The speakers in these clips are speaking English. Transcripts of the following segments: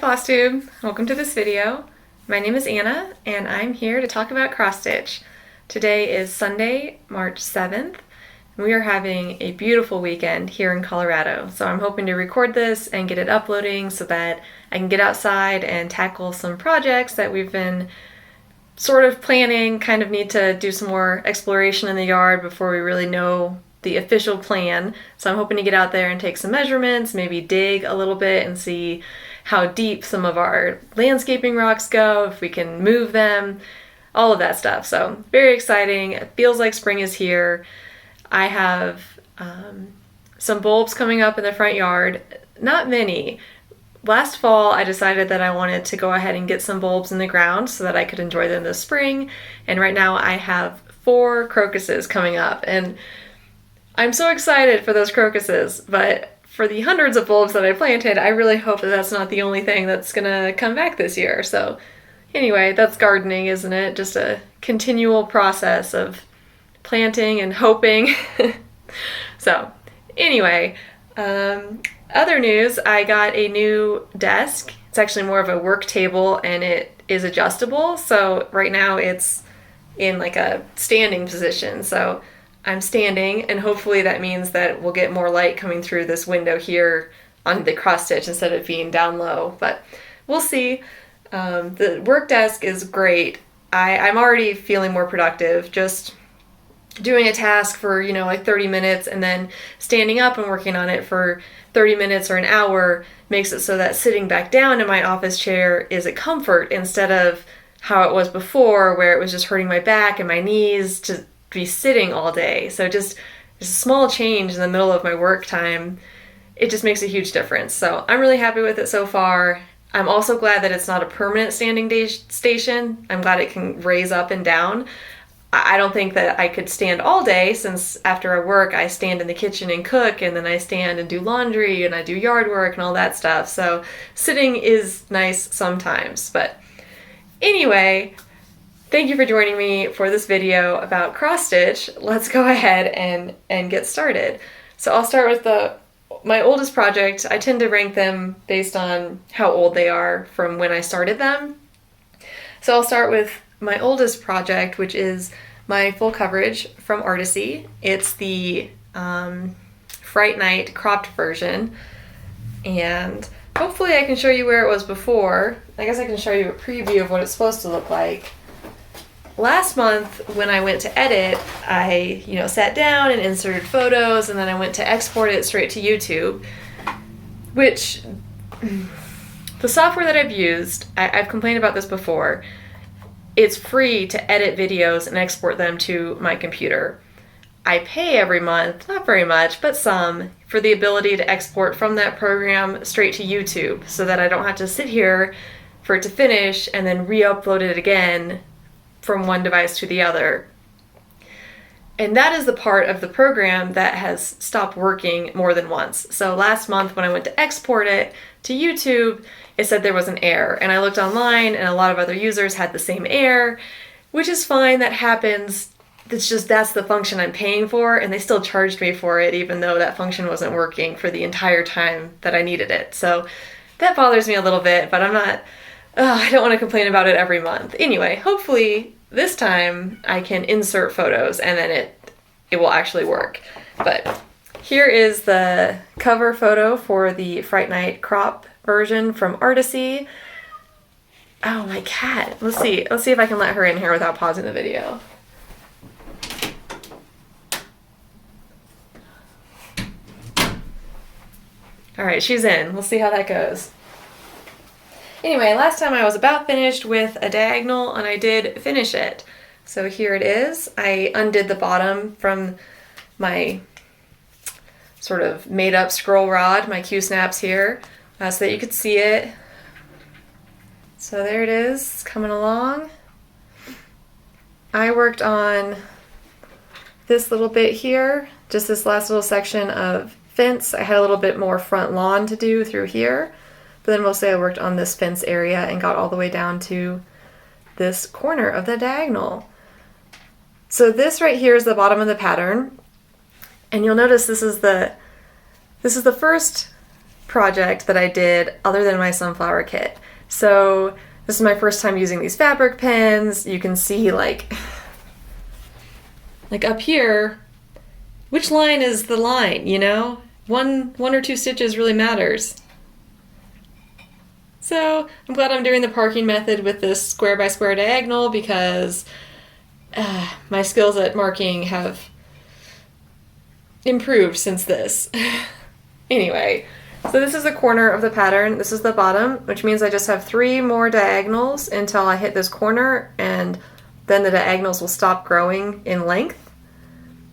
Flosstube! Welcome to this video. My name is Anna and I'm here to talk about cross stitch. Today is Sunday, March 7th. And we are having a beautiful weekend here in Colorado. So I'm hoping to record this and get it uploading so that I can get outside and tackle some projects that we've been sort of planning, kind of need to do some more exploration in the yard before we really know the official plan. So I'm hoping to get out there and take some measurements, maybe dig a little bit and see how deep some of our landscaping rocks go, if we can move them, all of that stuff. So very exciting. It feels like spring is here. I have some bulbs coming up in the front yard. Not many. Last fall I decided that I wanted to go ahead and get some bulbs in the ground so that I could enjoy them this spring. And right now I have 4 crocuses coming up. And I'm so excited for those crocuses, but for the hundreds of bulbs that I planted, I really hope that that's not the only thing that's gonna come back this year. So anyway, that's gardening, isn't it? Just a continual process of planting and hoping. So anyway, other news, I got a new desk. It's actually more of a work table and it is adjustable. So right now it's in like a standing position. So I'm standing, and hopefully that means that we'll get more light coming through this window here on the cross stitch instead of being down low, but we'll see. The work desk is great. I'm already feeling more productive, just doing a task for, like 30 minutes and then standing up and working on it for 30 minutes or an hour makes it so that sitting back down in my office chair is a comfort instead of how it was before where it was just hurting my back and my knees to be sitting all day. So just a small change in the middle of my work time, it just makes a huge difference. So I'm really happy with it so far. I'm also glad that it's not a permanent standing station. I'm glad it can raise up and down. I don't think that I could stand all day, since after I work I stand in the kitchen and cook, and then I stand and do laundry and I do yard work and all that stuff. So sitting is nice sometimes. But anyway, thank you for joining me for this video about cross stitch. Let's go ahead and get started. So I'll start with my oldest project. I tend to rank them based on how old they are from when I started them. So I'll start with my oldest project, which is my full coverage from Artisy. It's the Fright Night cropped version, and hopefully I can show you where it was before. I guess I can show you a preview of what it's supposed to look like. Last month when I went to edit, I sat down and inserted photos, and then I went to export it straight to YouTube, which the software that I've used, I've complained about this before, it's free to edit videos and export them to my computer. I pay every month, not very much, but some, for the ability to export from that program straight to YouTube so that I don't have to sit here for it to finish and then re-upload it again from one device to the other. And that is the part of the program that has stopped working more than once. So last month when I went to export it to YouTube, it said there was an error. And I looked online and a lot of other users had the same error, which is fine, that happens. It's just that's the function I'm paying for, and they still charged me for it even though that function wasn't working for the entire time that I needed it. So that bothers me a little bit, but I don't want to complain about it every month. Anyway, hopefully this time I can insert photos and then it will actually work. But here is the cover photo for the Fright Night crop version from Artisy. Oh, my cat. Let's see if I can let her in here without pausing the video. All right, she's in. We'll see how that goes. Anyway, last time I was about finished with a diagonal, and I did finish it. So here it is. I undid the bottom from my sort of made up scroll rod, my Q-snaps here, so that you could see it. So there it is, it's coming along. I worked on this little bit here, just this last little section of fence. I had a little bit more front lawn to do through here. But then mostly I worked on this fence area and got all the way down to this corner of the diagonal. So this right here is the bottom of the pattern. And you'll notice this is the first project that I did other than my sunflower kit. So this is my first time using these fabric pens. You can see like up here, which line is the line, you know? One or two stitches really matters. So I'm glad I'm doing the parking method with this square by square diagonal because my skills at marking have improved since this. Anyway, so this is the corner of the pattern. This is the bottom, which means I just have 3 more diagonals until I hit this corner, and then the diagonals will stop growing in length.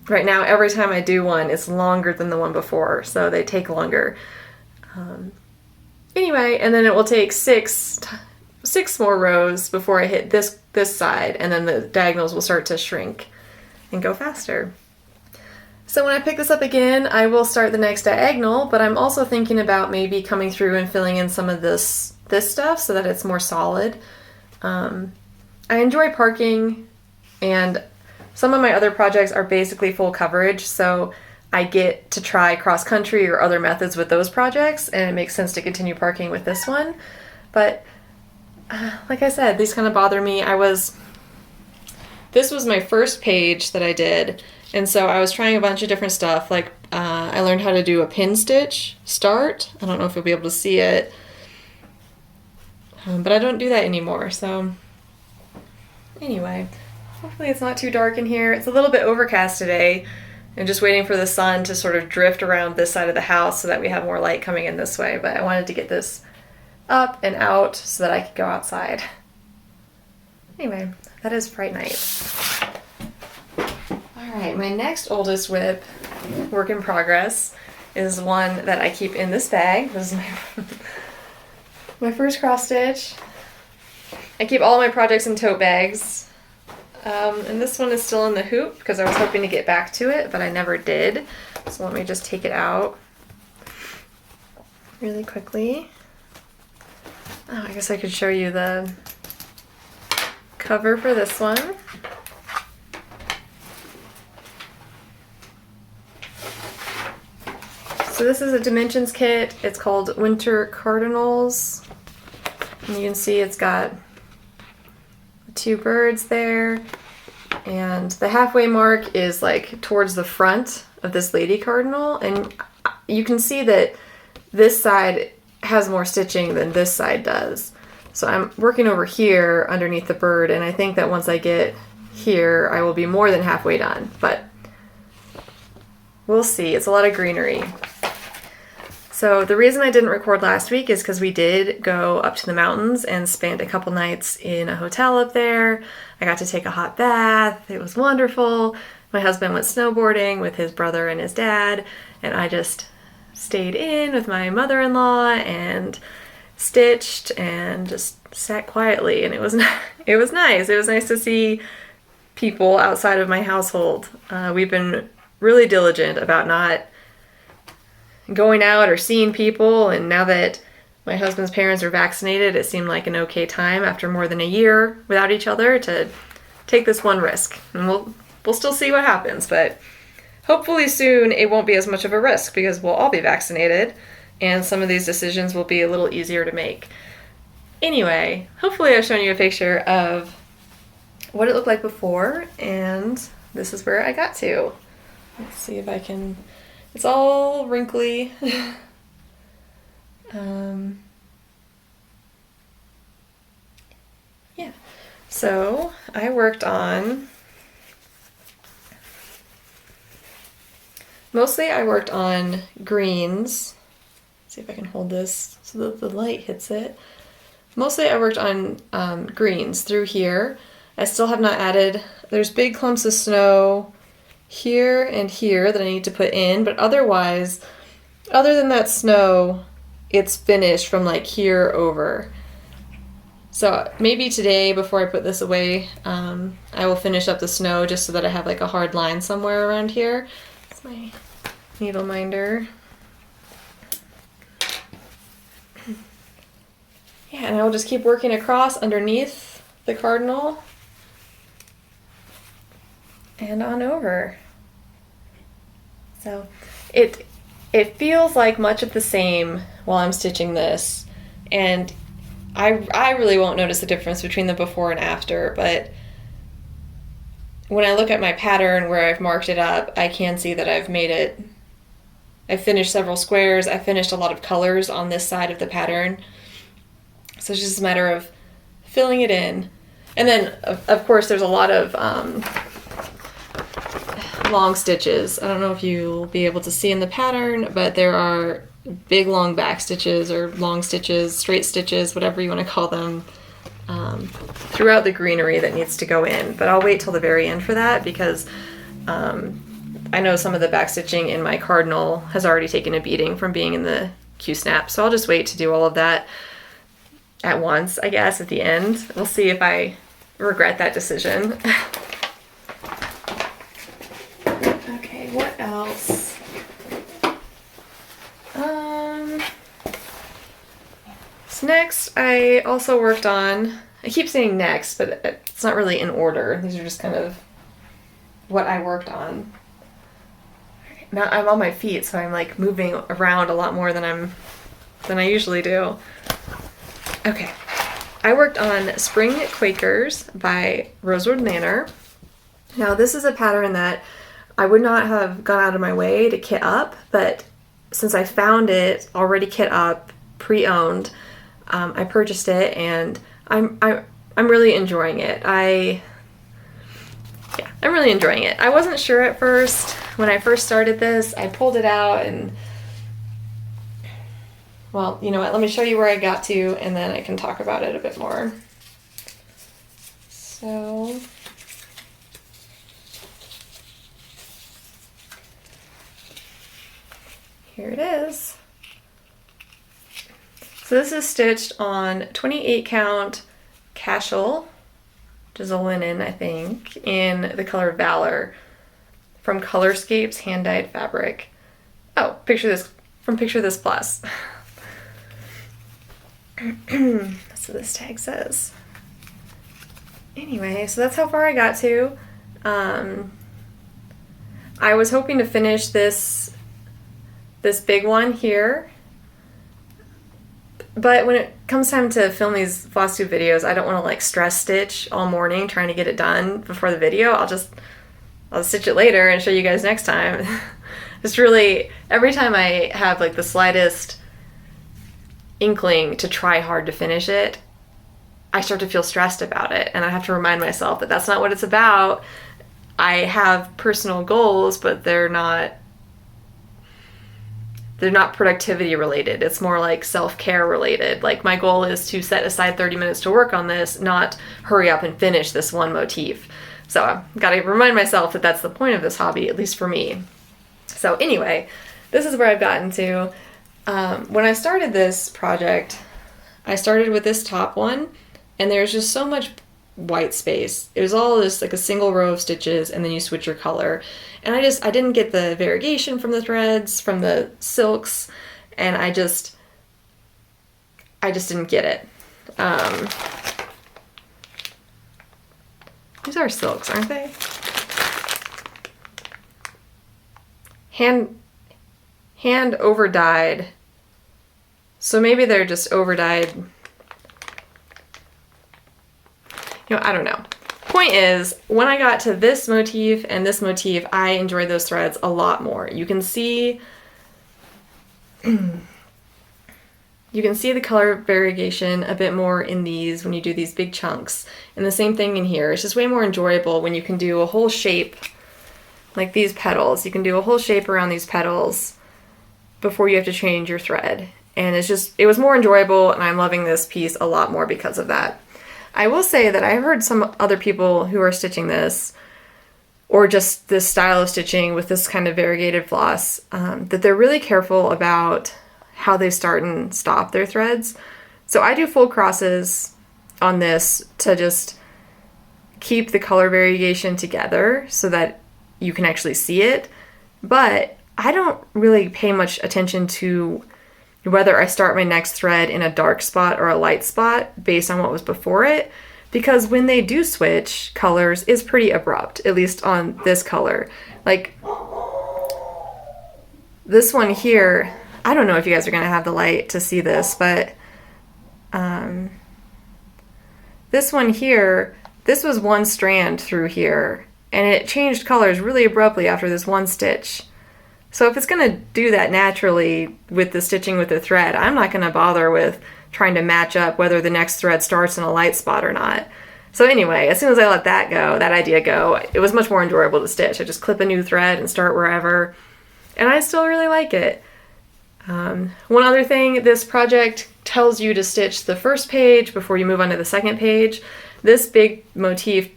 Right now, every time I do one, it's longer than the one before, so they take longer. Anyway, and then it will take 6 more rows before I hit this side, and then the diagonals will start to shrink and go faster. So when I pick this up again, I will start the next diagonal, but I'm also thinking about maybe coming through and filling in some of this stuff so that it's more solid. I enjoy parking, and some of my other projects are basically full coverage, so I get to try cross-country or other methods with those projects, and it makes sense to continue parking with this one. But like I said, these kind of bother me. This was my first page that I did, and so I was trying a bunch of different stuff. Like I learned how to do a pin stitch start. I don't know if you'll be able to see it, but I don't do that anymore. So anyway, hopefully it's not too dark in here. It's a little bit overcast today. And just waiting for the sun to sort of drift around this side of the house so that we have more light coming in this way. But I wanted to get this up and out so that I could go outside. Anyway, that is Fright Night. Alright, my next oldest whip, work in progress, is one that I keep in this bag. This is my first cross stitch. I keep all my projects in tote bags. And this one is still in the hoop because I was hoping to get back to it, but I never did. So let me just take it out really quickly. Oh, I guess I could show you the cover for this one. So this is a dimensions kit. It's called Winter Cardinals. And you can see it's got 2 birds there, and the halfway mark is like towards the front of this lady cardinal, and you can see that this side has more stitching than this side does. So I'm working over here underneath the bird, and I think that once I get here I will be more than halfway done, but we'll see. It's a lot of greenery. So the reason I didn't record last week is because we did go up to the mountains and spent a couple nights in a hotel up there. I got to take a hot bath. It was wonderful. My husband went snowboarding with his brother and his dad, and I just stayed in with my mother-in-law and stitched and just sat quietly, and it was nice. It was nice to see people outside of my household. We've been really diligent about not going out or seeing people, and now that my husband's parents are vaccinated, it seemed like an okay time after more than a year without each other to take this one risk. And we'll still see what happens, but hopefully soon it won't be as much of a risk because we'll all be vaccinated and some of these decisions will be a little easier to make. Anyway, hopefully I've shown you a picture of what it looked like before, and this is where I got to. Let's see if I can... It's all wrinkly. Yeah. So I worked on... Mostly I worked on greens. Let's see if I can hold this so that the light hits it. Mostly I worked on greens through here. I still have not added... There's big clumps of snow here and here that I need to put in, but otherwise, other than that snow, it's finished from like here over. So maybe today, before I put this away, I will finish up the snow just so that I have like a hard line somewhere around here. That's my needle minder. Yeah, and I will just keep working across underneath the cardinal and on over. So it feels like much of the same while I'm stitching this, and I really won't notice the difference between the before and after, but when I look at my pattern where I've marked it up, I can see that I've finished several squares, I finished a lot of colors on this side of the pattern, so it's just a matter of filling it in. And then, of course, there's a lot of long stitches. I don't know if you'll be able to see in the pattern, but there are big long back stitches or long stitches, straight stitches, whatever you want to call them, throughout the greenery that needs to go in. But I'll wait till the very end for that because I know some of the back stitching in my cardinal has already taken a beating from being in the Q-snap. So I'll just wait to do all of that at once, I guess, at the end. We'll see if I regret that decision. Okay, what else? So next, I also worked on, I keep saying next, but it's not really in order. These are just kind of what I worked on. Now I'm on my feet, so I'm like moving around a lot more than I usually do. Okay, I worked on Spring Quakers by Rosewood Manor. Now this is a pattern that I would not have gone out of my way to kit up, but since I found it already kit up, pre-owned, I purchased it, and I'm really enjoying it. I'm really enjoying it. I wasn't sure at first. When I first started this, I pulled it out and, well, you know what, let me show you where I got to, and then I can talk about it a bit more. So, here it is. So this is stitched on 28 count cashel, which is a linen, I think, in the color Valor from Colorscapes hand-dyed fabric. Oh, Picture This Plus. That's what this tag says. Anyway, so that's how far I got to. I was hoping to finish this big one here, but when it comes time to film these Flosstube videos, I don't want to like stress stitch all morning trying to get it done before the video. I'll stitch it later and show you guys next time. It's really, every time I have like the slightest inkling to try hard to finish it, I start to feel stressed about it, and I have to remind myself that that's not what it's about. I have personal goals, but they're not productivity related. It's more like self-care related. Like, my goal is to set aside 30 minutes to work on this, not hurry up and finish this one motif. So I've got to remind myself that that's the point of this hobby, at least for me. So anyway, this is where I've gotten to. When I started this project, I started with this top one, and there's just so much white space. It was all just like a single row of stitches, and then you switch your color. And I didn't get the variegation from the threads, from the silks, and I just didn't get it. These are silks, aren't they? Hand over dyed. So maybe they're just over dyed. You know, I don't know. Point is, when I got to this motif and this motif, I enjoyed those threads a lot more. You can see the color variegation a bit more in these when you do these big chunks. And the same thing in here. It's just way more enjoyable when you can do a whole shape, like these petals. You can do a whole shape around these petals before you have to change your thread. And it was more enjoyable, and I'm loving this piece a lot more because of that. I will say that I've heard some other people who are stitching this, or just this style of stitching with this kind of variegated floss, that they're really careful about how they start and stop their threads. So I do full crosses on this to just keep the color variegation together so that you can actually see it. But I don't really pay much attention to whether I start my next thread in a dark spot or a light spot based on what was before it, because when they do switch colors, it's pretty abrupt, at least on this color. Like, this one here, I don't know if you guys are going to have the light to see this, but this one here, this was one strand through here, and it changed colors really abruptly after this one stitch. So if it's going to do that naturally with the stitching with the thread, I'm not going to bother with trying to match up whether the next thread starts in a light spot or not. So anyway, as soon as I let that go, that idea go, it was much more enjoyable to stitch. I just clip a new thread and start wherever, and I still really like it. One other thing, this project tells you to stitch the first page before you move on to the second page. This big motif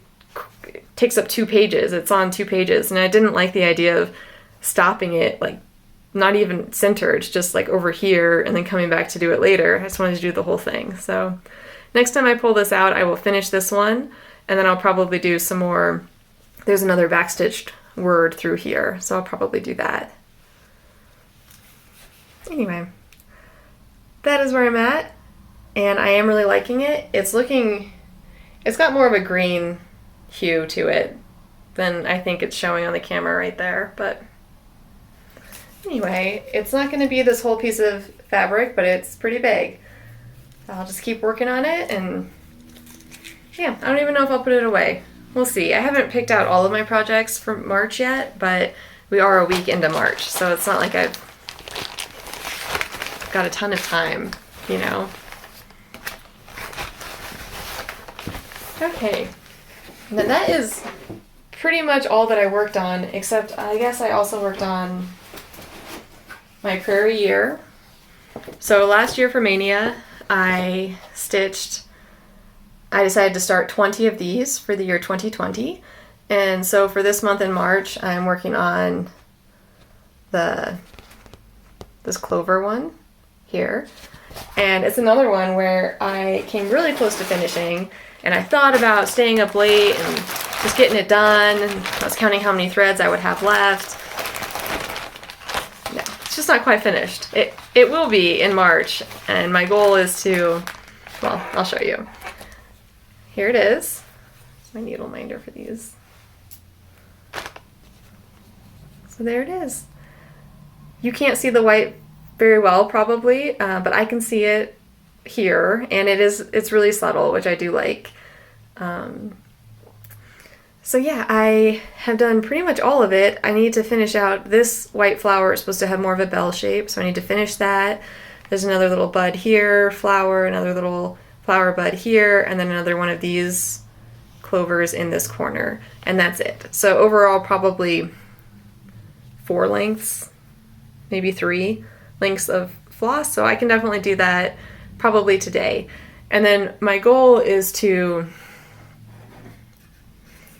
takes up 2 pages. It's on 2 pages, and I didn't like the idea of stopping it, like not even centered, just like over here and then coming back to do it later. I just wanted to do the whole thing. So next time I pull this out, I will finish this one, and then I'll probably do some more. There's another backstitched word through here, so I'll probably do that. Anyway, that is where I'm at, and I am really liking it. It's got more of a green hue to it than I think it's showing on the camera right there, but anyway, it's not going to be this whole piece of fabric, but it's pretty big. I'll just keep working on it, and yeah, I don't even know if I'll put it away. We'll see. I haven't picked out all of my projects for March yet, but we are a week into March, so it's not like I've got a ton of time, you know. Okay, and then that is pretty much all that I worked on, except I guess I also worked on my prairie year. So last year for Maynia, I decided to start 20 of these for the year 2020. And so for this month in March, I'm working on this clover one here. And it's another one where I came really close to finishing, and I thought about staying up late and just getting it done, and I was counting how many threads I would have left. No, it's just not quite finished. It will be in March, and my goal is to, well, I'll show you. Here it is. It's my needle minder for these. So there it is. You can't see the white very well probably, but I can see it here, and it's really subtle, which I do like. So yeah, I have done pretty much all of it. I need to finish out this white flower. It's supposed to have more of a bell shape, so I need to finish that. There's another little bud here, flower, another little flower bud here, and then another one of these clovers in this corner, and that's it. So overall, probably 4 lengths, maybe 3 lengths of floss, so I can definitely do that probably today. And then my goal is to,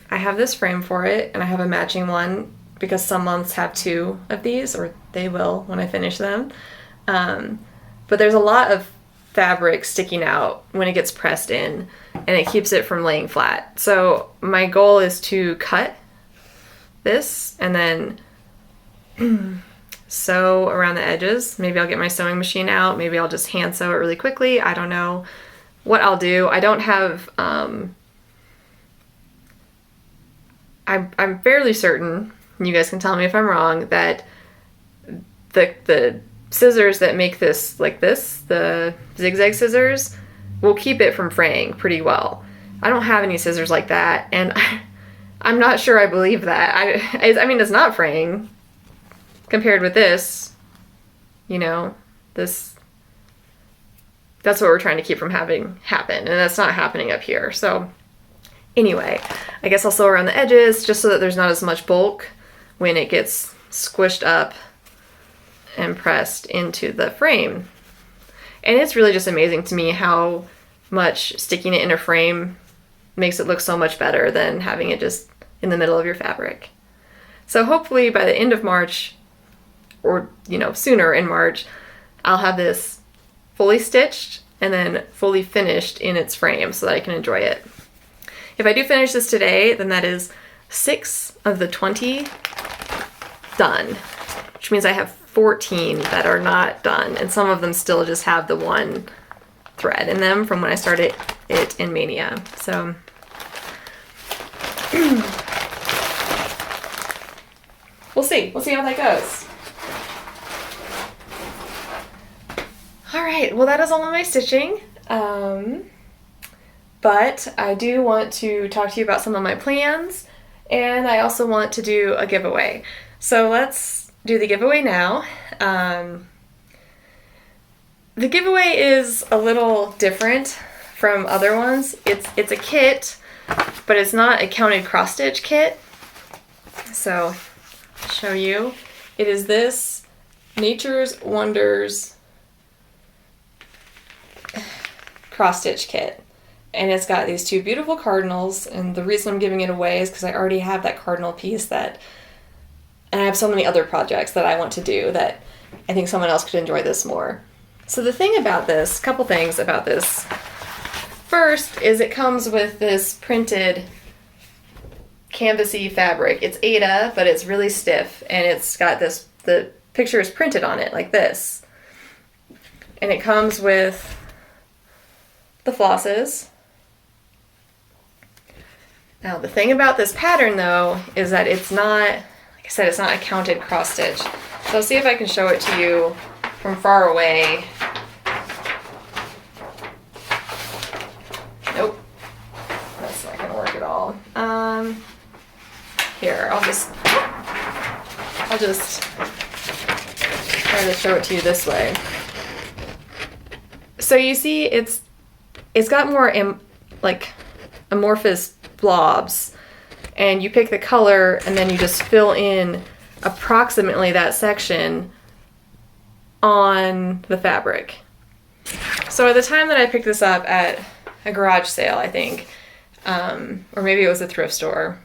I have this frame for it, and I have a matching one because some months have 2 of these, or they will when I finish them. But there's a lot of fabric sticking out when it gets pressed in, and it keeps it from laying flat. So my goal is to cut this and then sew around the edges. Maybe I'll get my sewing machine out. Maybe I'll just hand sew it really quickly. I don't know what I'll do. I don't have, I'm fairly certain, and you guys can tell me if I'm wrong, that the scissors that make this like this, the zigzag scissors, will keep it from fraying pretty well. I don't have any scissors like that, and I'm not sure I believe that. I mean, it's not fraying compared with this, you know, that's what we're trying to keep from having happen, and that's not happening up here. So anyway, I guess I'll sew around the edges just so that there's not as much bulk when it gets squished up and pressed into the frame. And it's really just amazing to me how much sticking it in a frame makes it look so much better than having it just in the middle of your fabric. So hopefully by the end of March, or you know, sooner in March, I'll have this fully stitched and then fully finished in its frame so that I can enjoy it. If I do finish this today, then that is 6 of the 20 done, which means I have 14 that are not done, and some of them still just have the one thread in them from when I started it in Maynia. So we'll see how that goes. All right, well that is all of my stitching. But I do want to talk to you about some of my plans, and I also want to do a giveaway. So let's do the giveaway now. The giveaway is a little different from other ones. It's a kit, but it's not a counted cross stitch kit. So I'll show you. It is this Nature's Wonders cross stitch kit. And it's got these two beautiful cardinals, and the reason I'm giving it away is because I already have that cardinal piece and I have so many other projects that I want to do that I think someone else could enjoy this more. So the thing about this, couple things about this. First is it comes with this printed canvasy fabric. It's Aida, but it's really stiff, and it's got this, the picture is printed on it like this. And it comes with the flosses. Now the thing about this pattern though is that it's not, like I said, it's not a counted cross stitch. So I'll see if I can show it to you from far away. Nope, that's not gonna work at all. Here, I'll just try to show it to you this way. So you see, it's got more like amorphous blobs, and you pick the color and then you just fill in approximately that section on the fabric. So at the time that I picked this up at a garage sale, I think, or maybe it was a thrift store,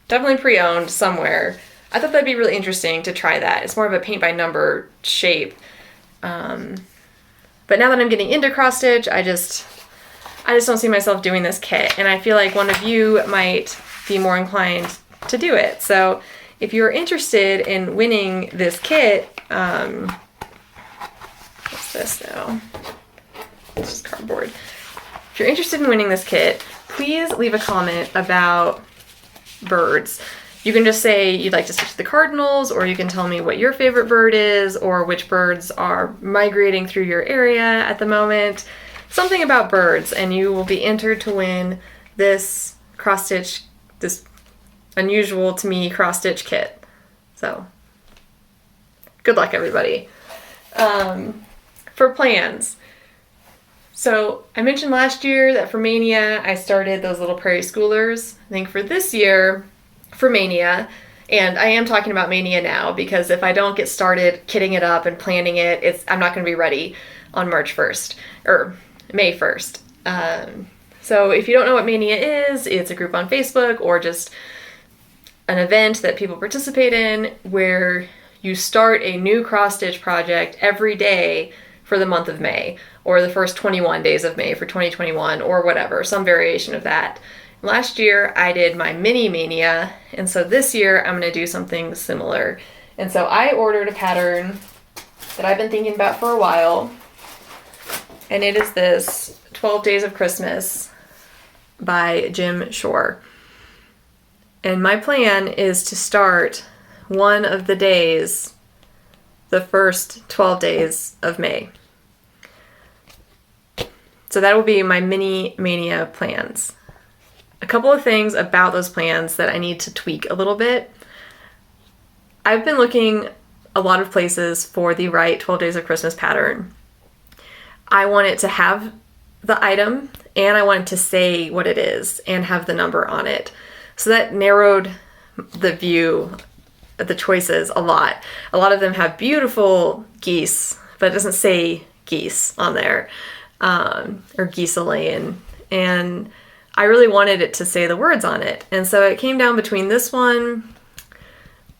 definitely pre-owned somewhere, I thought that'd be really interesting to try that. It's more of a paint by number shape. But now that I'm getting into cross stitch, I just don't see myself doing this kit, and I feel like one of you might be more inclined to do it. So if you're interested in winning this kit, what's this now? It's just cardboard. If you're interested in winning this kit, please leave a comment about birds. You can just say you'd like to stitch the cardinals, or you can tell me what your favorite bird is, or which birds are migrating through your area at the moment. Something about birds, and you will be entered to win this cross stitch, this unusual to me cross stitch kit. So good luck, everybody. For plans. So I mentioned last year that for Maynia I started those little prairie schoolers. I think for this year, for Maynia, and I am talking about Maynia now because if I don't get started kitting it up and planning it, I'm not going to be ready on March 1st or May 1st. So if you don't know what Maynia is, it's a group on Facebook or just an event that people participate in where you start a new cross stitch project every day for the month of May, or the first 21 days of May for 2021, or whatever, some variation of that. Last year I did my mini Maynia, and so this year I'm going to do something similar. And so I ordered a pattern that I've been thinking about for a while, and it is this 12 Days of Christmas by Jim Shore. And my plan is to start one of the days, the first 12 days of May. So that will be my mini Maynia plans. A couple of things about those plans that I need to tweak a little bit. I've been looking a lot of places for the right 12 Days of Christmas pattern. I want it to have the item, and I want it to say what it is and have the number on it. So that narrowed the view, the choices a lot. A lot of them have beautiful geese, but it doesn't say geese on there, or geese a laying. And I really wanted it to say the words on it. And so it came down between this one.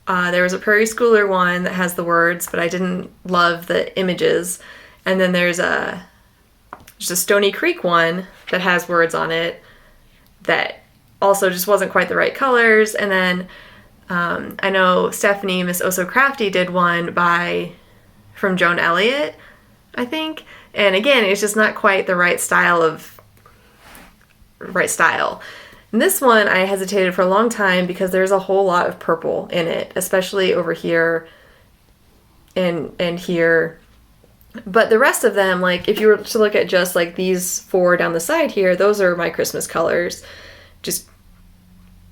There was a Prairie Schooler one that has the words, but I didn't love the images. And then there's just a Stony Creek one that has words on it that also just wasn't quite the right colors. And then I know Stephanie, Miss Oh So Crafty, did one from Joan Elliott, I think. And again, it's just not quite the right style. And this one I hesitated for a long time because there's a whole lot of purple in it, especially over here and here But the rest of them, like if you were to look at just like these 4 down the side here, those are my Christmas colors. Just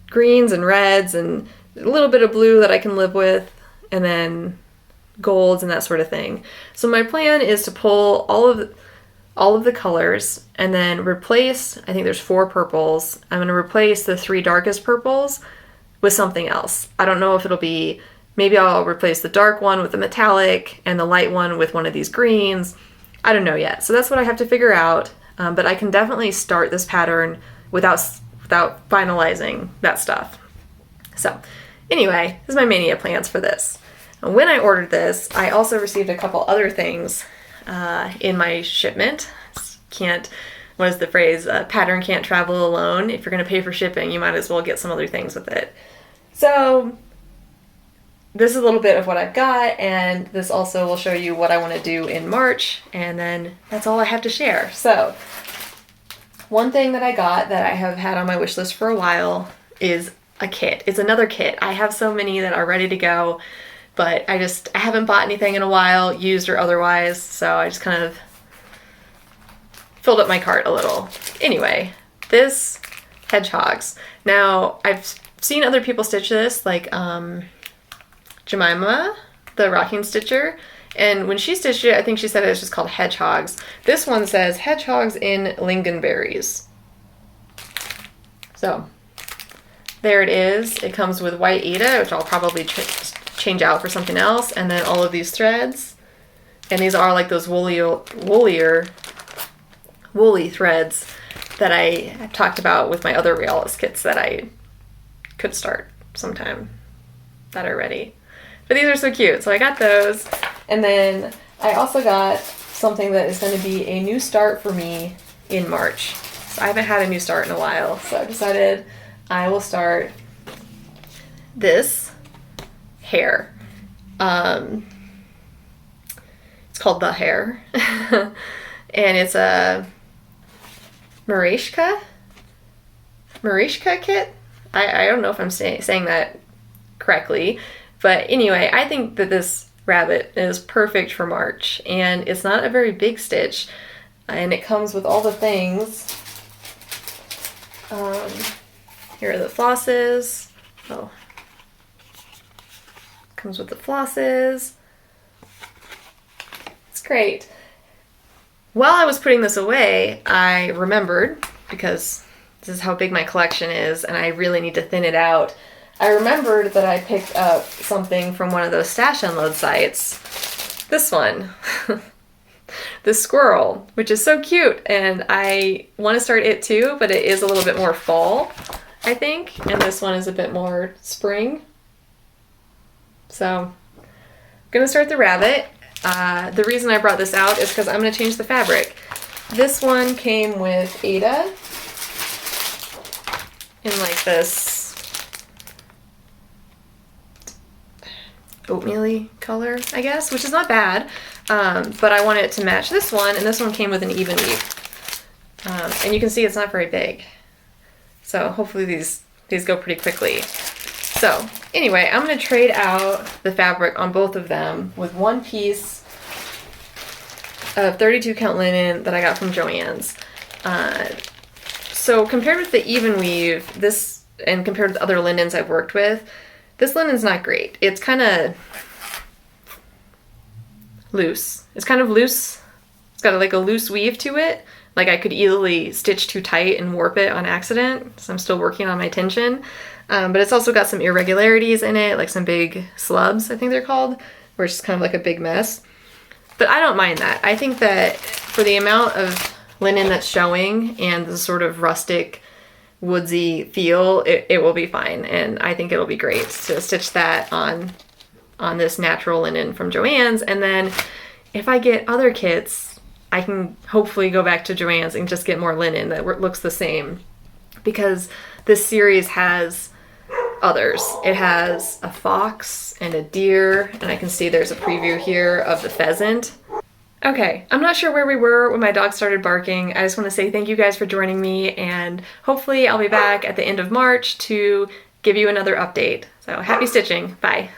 greens and reds and a little bit of blue that I can live with, and then golds and that sort of thing. So my plan is to pull all of the colors and then replace, I think there's 4 purples. I'm going to replace the 3 darkest purples with something else. I don't know if it'll be, maybe I'll replace the dark one with the metallic and the light one with one of these greens. I don't know yet. So that's what I have to figure out. But I can definitely start this pattern without finalizing that stuff. So anyway, this is my Maynia plans for this. And when I ordered this, I also received a couple other things in my shipment. What is the phrase? Pattern can't travel alone. If you're going to pay for shipping, you might as well get some other things with it. So this is a little bit of what I've got, and this also will show you what I want to do in March, and then that's all I have to share. So one thing that I got that I have had on my wish list for a while is a kit. It's another kit. I have so many that are ready to go, but I haven't bought anything in a while, used or otherwise, so I just kind of filled up my cart a little. Anyway, this hedgehogs. Now, I've seen other people stitch this, like Jemima, the rocking stitcher, and when she stitched it, I think she said it was just called hedgehogs. This one says hedgehogs in lingonberries. So there it is. It comes with white Aida, which I'll probably change out for something else, and then all of these threads. And these are like those woolly threads that I talked about with my other Realist kits that I could start sometime that are ready. But these are so cute, so I got those. And then I also got something that is going to be a new start for me in March. So I haven't had a new start in a while, so I decided I will start this hair. It's called The Hair. And it's a Marishka kit? I don't know if I'm saying that correctly, but anyway, I think that this rabbit is perfect for March, and it's not a very big stitch, and it comes with all the things. Here are the flosses. Oh, comes with the flosses. It's great. While I was putting this away, I remembered, because this is how big my collection is and I really need to thin it out, I remembered that I picked up something from one of those stash unload sites. This one. This squirrel, which is so cute, and I want to start it too, but it is a little bit more fall, I think, and this one is a bit more spring. So I'm gonna start the rabbit. The reason I brought this out is because I'm going to change the fabric. This one came with Aida in like this oatmeal-y color, I guess, which is not bad, but I wanted it to match this one, and this one came with an even weave. And you can see it's not very big. So hopefully these go pretty quickly. So anyway, I'm going to trade out the fabric on both of them with one piece of 32 count linen that I got from Joann's. So compared with the even weave, and compared with other linens I've worked with, this linen's not great. It's kind of loose. It's kind of loose. It's got like a loose weave to it. Like I could easily stitch too tight and warp it on accident. So I'm still working on my tension. But it's also got some irregularities in it, like some big slubs, I think they're called, where it's just kind of like a big mess. But I don't mind that. I think that for the amount of linen that's showing and the sort of rustic, woodsy feel, it will be fine. And I think it'll be great to stitch that on this natural linen from Joann's. And then if I get other kits, I can hopefully go back to Joann's and just get more linen that looks the same. Because this series has others. It has a fox and a deer, and I can see there's a preview here of the pheasant. Okay, I'm not sure where we were when my dog started barking. I just want to say thank you guys for joining me, and hopefully I'll be back at the end of March to give you another update. So happy stitching. Bye.